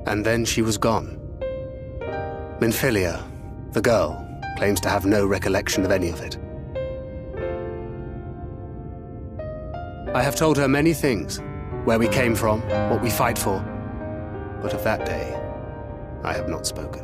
And then she was gone. Minfilia, the girl, claims to have no recollection of any of it. I have told her many things, where we came from, what we fight for, but of that day, I have not spoken.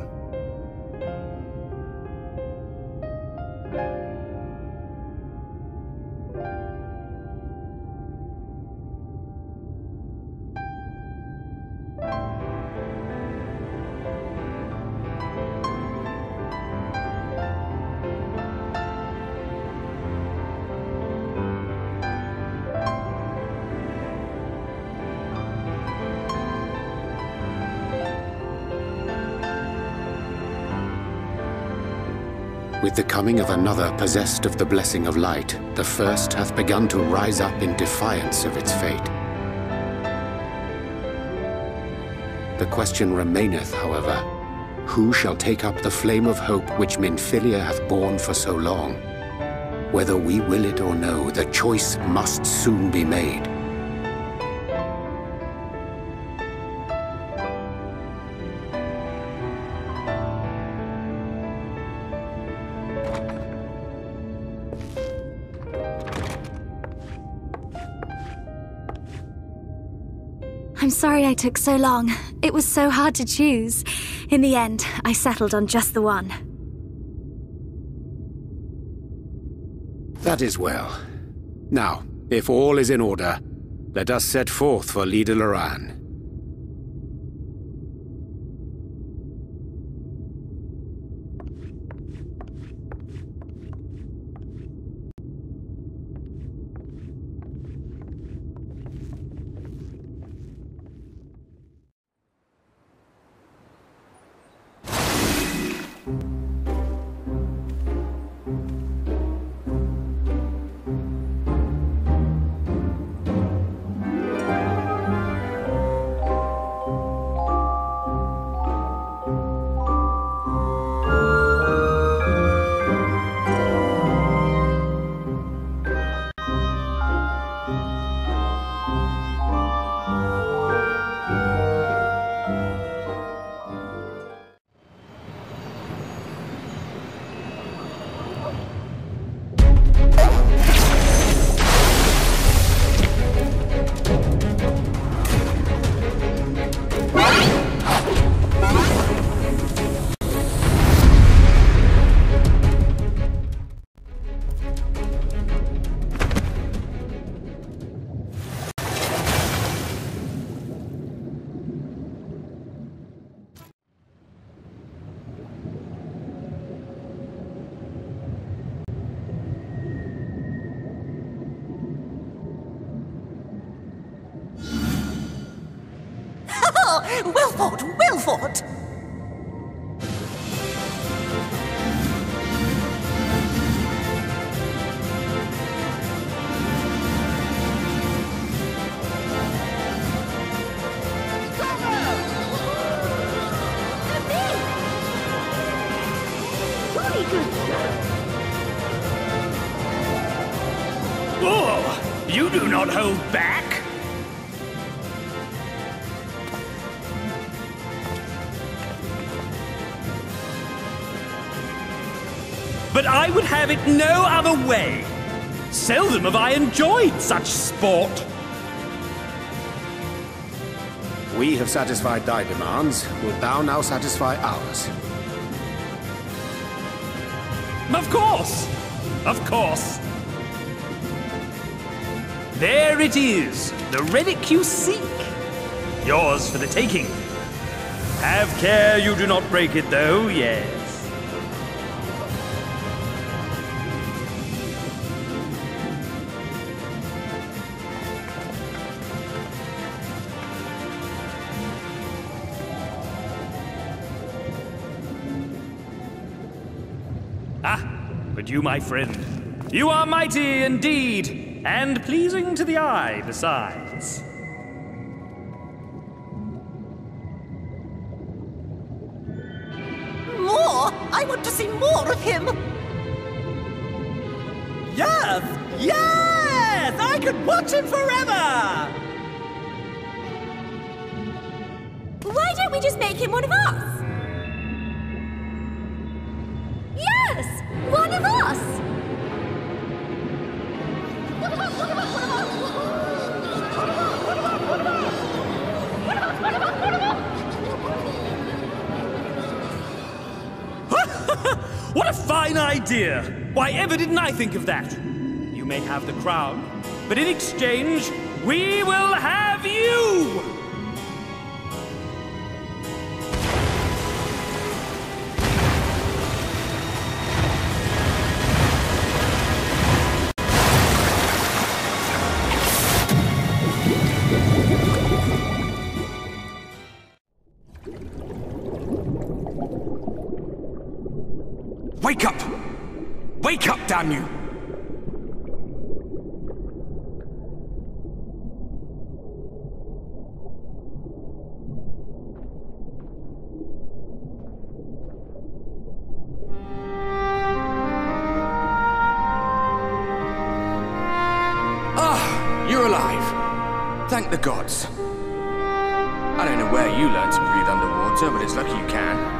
With the coming of another possessed of the blessing of light, the first hath begun to rise up in defiance of its fate. The question remaineth, however, who shall take up the flame of hope which Minfilia hath borne for so long? Whether we will it or no, the choice must soon be made. I'm sorry I took so long. It was so hard to choose. In the end, I settled on just the one. That is well. Now, if all is in order, let us set forth for Leader Loran. Wilford! Whoa! You do not hold back! But I would have it no other way. Seldom have I enjoyed such sport. We have satisfied thy demands. Wilt thou now satisfy ours? Of course! Of course! There it is, the relic you seek. Yours for the taking. Have care you do not break it, though, yes. But you, my friend, you are mighty indeed, and pleasing to the eye besides. More? I want to see more of him! Yes! Yes! I could watch him forever! Why don't we just make him one of us? Yes! One of us! What a fine idea! Why ever didn't I think of that? You may have the crown, but in exchange, we will have you! Wake up! Wake up, damn you! Ah, you're alive. Thank the gods. I don't know where you learned to breathe underwater, but it's lucky you can.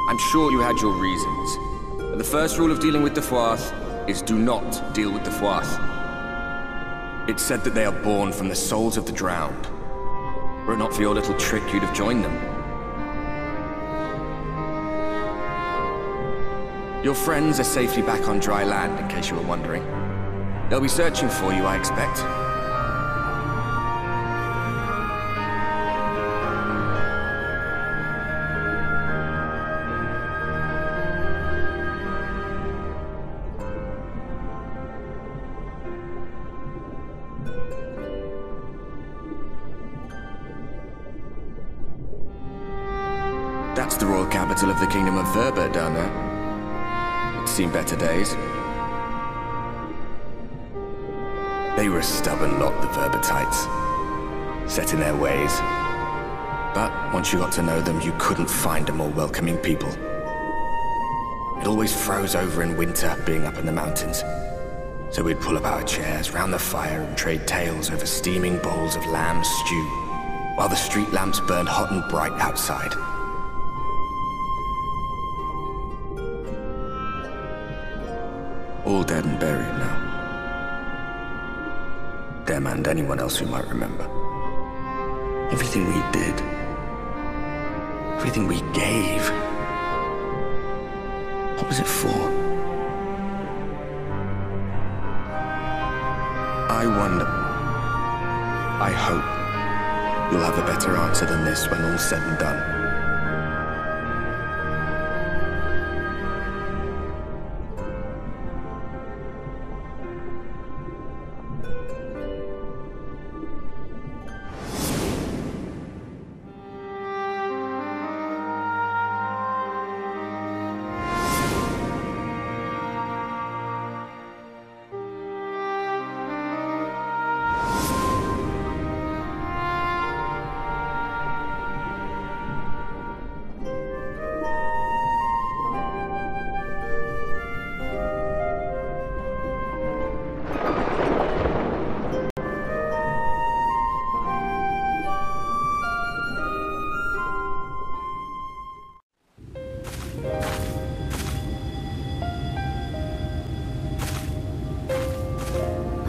I'm sure you had your reasons, but the first rule of dealing with the Fwath is do not deal with the Fwath. It's said that they are born from the souls of the drowned. Were it not for your little trick, you'd have joined them. Your friends are safely back on dry land, in case you were wondering. They'll be searching for you, I expect. That's the royal capital of the Kingdom of Verba down there. It's seen better days. They were a stubborn lot, the Verbatites, set in their ways. But once you got to know them, you couldn't find a more welcoming people. It always froze over in winter, being up in the mountains. So we'd pull up our chairs round the fire and trade tales over steaming bowls of lamb stew, while the street lamps burned hot and bright outside. All dead and buried now. Them and anyone else who might remember. Everything we did. Everything we gave. What was it for? I wonder. I hope you'll have a better answer than this when all's said and done.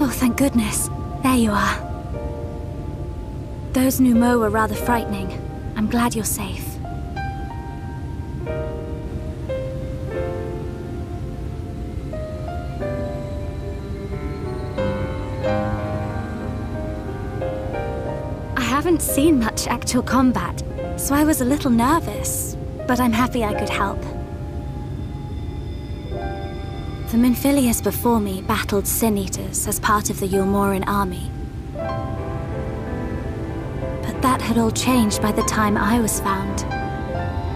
Oh, thank goodness. There you are. Those Numo were rather frightening. I'm glad you're safe. I haven't seen much actual combat, so I was a little nervous, but I'm happy I could help. The Minfilius before me battled Sin Eaters as part of the Yulmoran army. But that had all changed by the time I was found.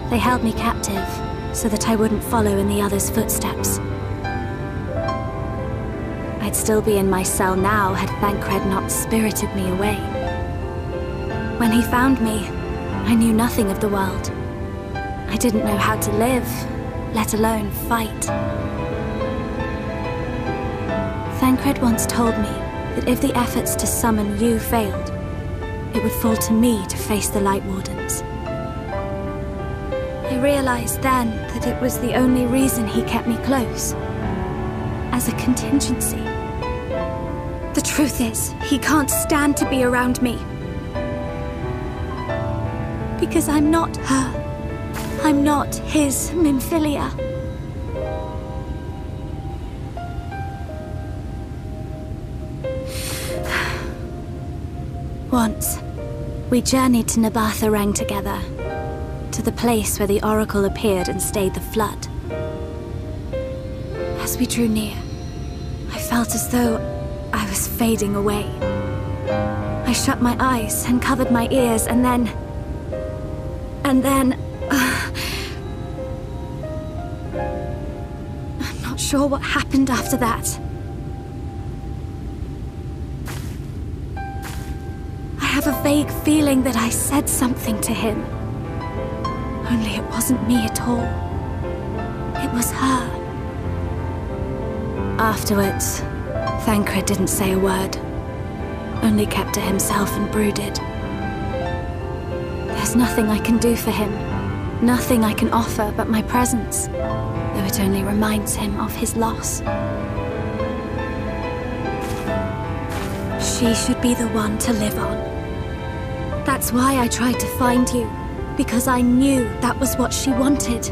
They held me captive, so that I wouldn't follow in the others' footsteps. I'd still be in my cell now had Thancred not spirited me away. When he found me, I knew nothing of the world. I didn't know how to live, let alone fight. Thancred once told me that if the efforts to summon you failed, it would fall to me to face the Lightwardens. I realized then that it was the only reason he kept me close. As a contingency. The truth is, he can't stand to be around me. Because I'm not her. I'm not his Minfilia. Once, we journeyed to Nabatha together, to the place where the Oracle appeared and stayed the flood. As we drew near, I felt as though I was fading away. I shut my eyes and covered my ears, and then... I'm not sure what happened after that. I have a vague feeling that I said something to him. Only it wasn't me at all. It was her. Afterwards, Thancred didn't say a word. Only kept to himself and brooded. There's nothing I can do for him. Nothing I can offer but my presence, though it only reminds him of his loss. She should be the one to live on. That's why I tried to find you, because I knew that was what she wanted.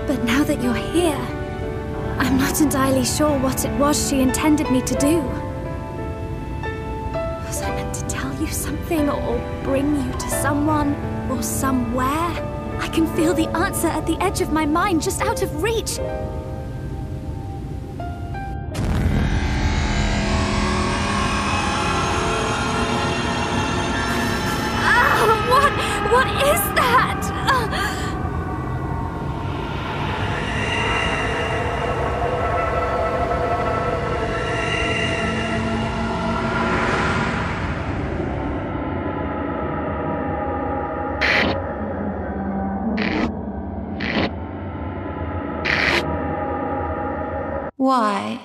But now that you're here, I'm not entirely sure what it was she intended me to do. Was I meant to tell you something, or bring you to someone, or somewhere? I can feel the answer at the edge of my mind, just out of reach. What is that? Why?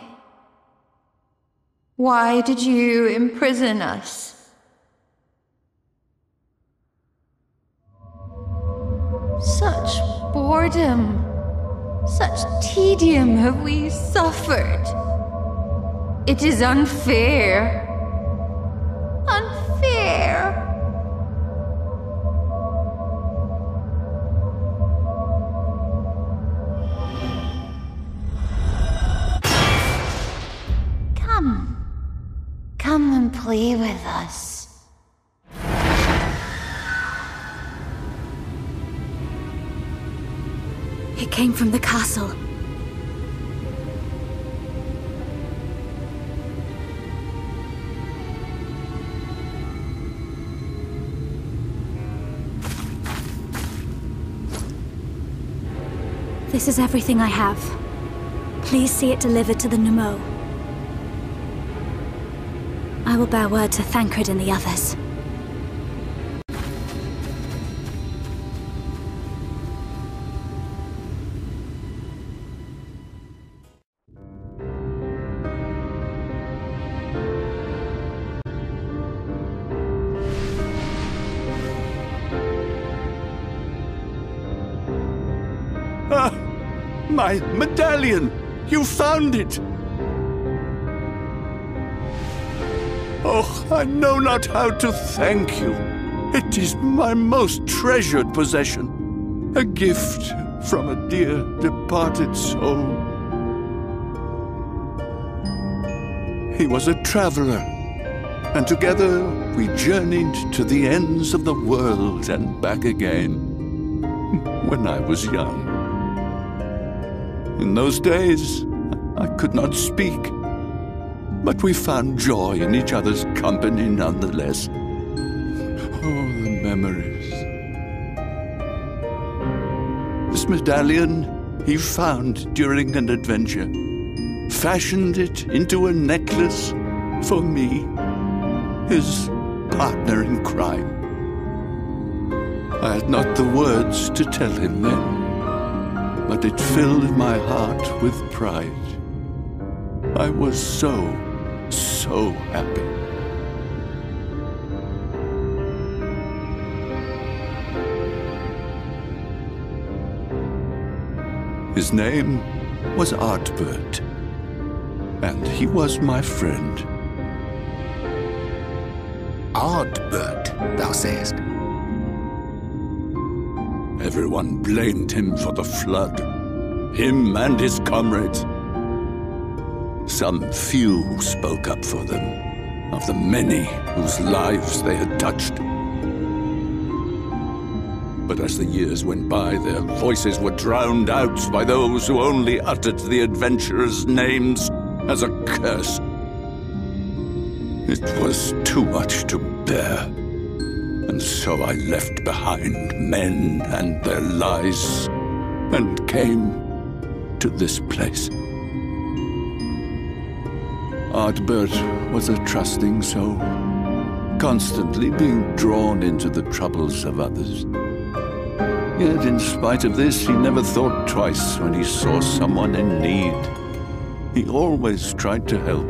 Why did you imprison us? Such boredom, such tedium have we suffered. It is unfair. Unfair. Come and play with us. It came from the castle. This is everything I have. Please see it delivered to the Numo. I will bear word to Thancred and the others. Ah! My medallion! You found it! Oh, I know not how to thank you. It is my most treasured possession. A gift from a dear departed soul. He was a traveler, and together we journeyed to the ends of the world and back again. When I was young. In those days, I could not speak. But we found joy in each other's company nonetheless. Oh, the memories. This medallion he found during an adventure. Fashioned it into a necklace for me, his partner in crime. I had not the words to tell him then, but it filled my heart with pride. I was so happy. His name was Artbert, and he was my friend. Artbert, thou sayest? Everyone blamed him for the flood, him and his comrades. Some few spoke up for them, of the many whose lives they had touched. But as the years went by, their voices were drowned out by those who only uttered the adventurers' names as a curse. It was too much to bear, and so I left behind men and their lies, and came to this place. Artbert was a trusting soul, constantly being drawn into the troubles of others. Yet in spite of this, he never thought twice when he saw someone in need. He always tried to help.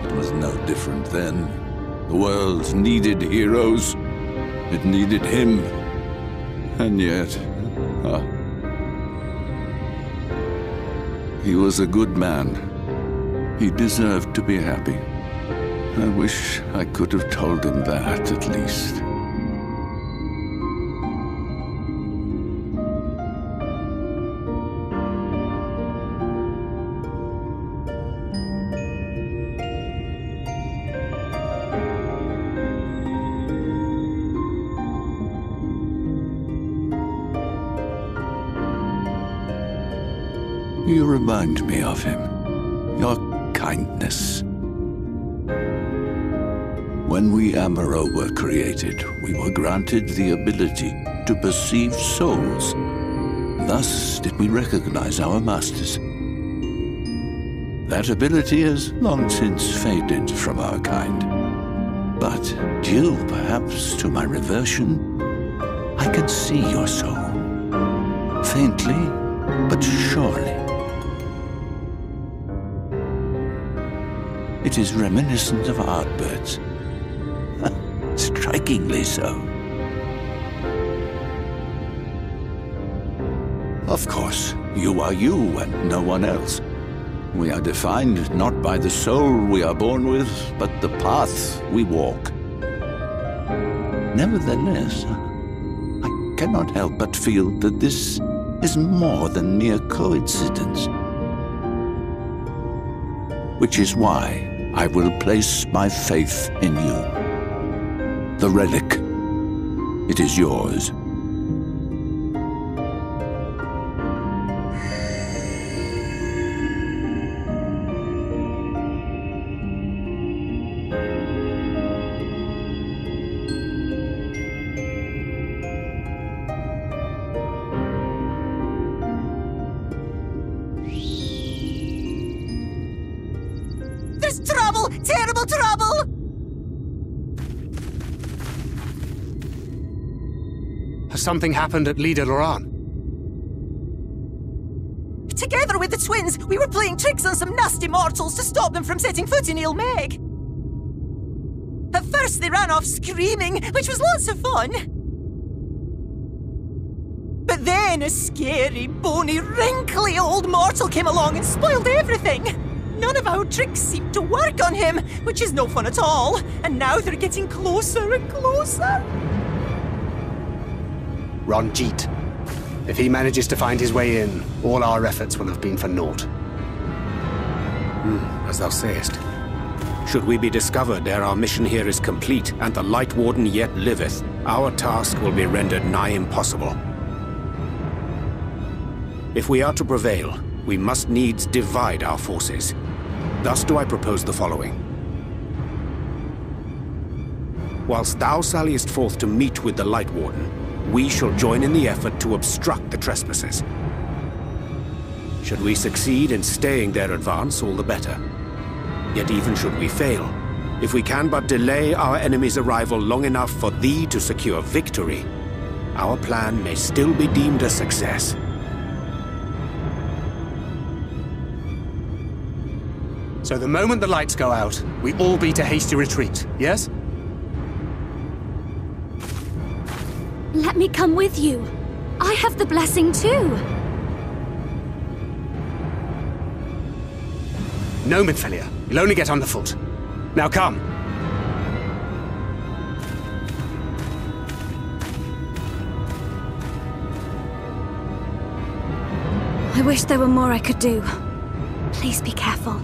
It was no different then. The world needed heroes. It needed him. And yet, he was a good man. He deserved to be happy. I wish I could have told him that, at least. You remind me of him. Your kindness. When we Amaro were created, we were granted the ability to perceive souls. Thus did we recognize our masters. That ability has long since faded from our kind. But due perhaps to my reversion, I can see your soul. Faintly, but surely. It is reminiscent of Artbert's. Strikingly so. Of course, you are you and no one else. We are defined not by the soul we are born with, but the path we walk. Nevertheless, I cannot help but feel that this is more than mere coincidence. Which is why I will place my faith in you. The relic. It is yours. There's trouble! Terrible trouble! Has something happened at Lida Loran? Together with the twins, we were playing tricks on some nasty mortals to stop them from setting foot in Il Meg. At first they ran off screaming, which was lots of fun. But then a scary, bony, wrinkly old mortal came along and spoiled everything. None of our tricks seemed to work on him, which is no fun at all. And now they're getting closer and closer. Ranjit. If he manages to find his way in, all our efforts will have been for naught. As thou sayest. Should we be discovered ere our mission here is complete, and the Lightwarden yet liveth, our task will be rendered nigh impossible. If we are to prevail, we must needs divide our forces. Thus do I propose the following. Whilst thou salliest forth to meet with the Lightwarden, we shall join in the effort to obstruct the trespassers. Should we succeed in staying their advance, all the better. Yet even should we fail, If we can but delay our enemy's arrival long enough for thee to secure victory, our plan may still be deemed a success. So the moment the lights go out, we all beat a hasty retreat, yes? Let me come with you. I have the blessing too. No, Minfilia. You'll only get on the foot. Now come. I wish there were more I could do. Please be careful.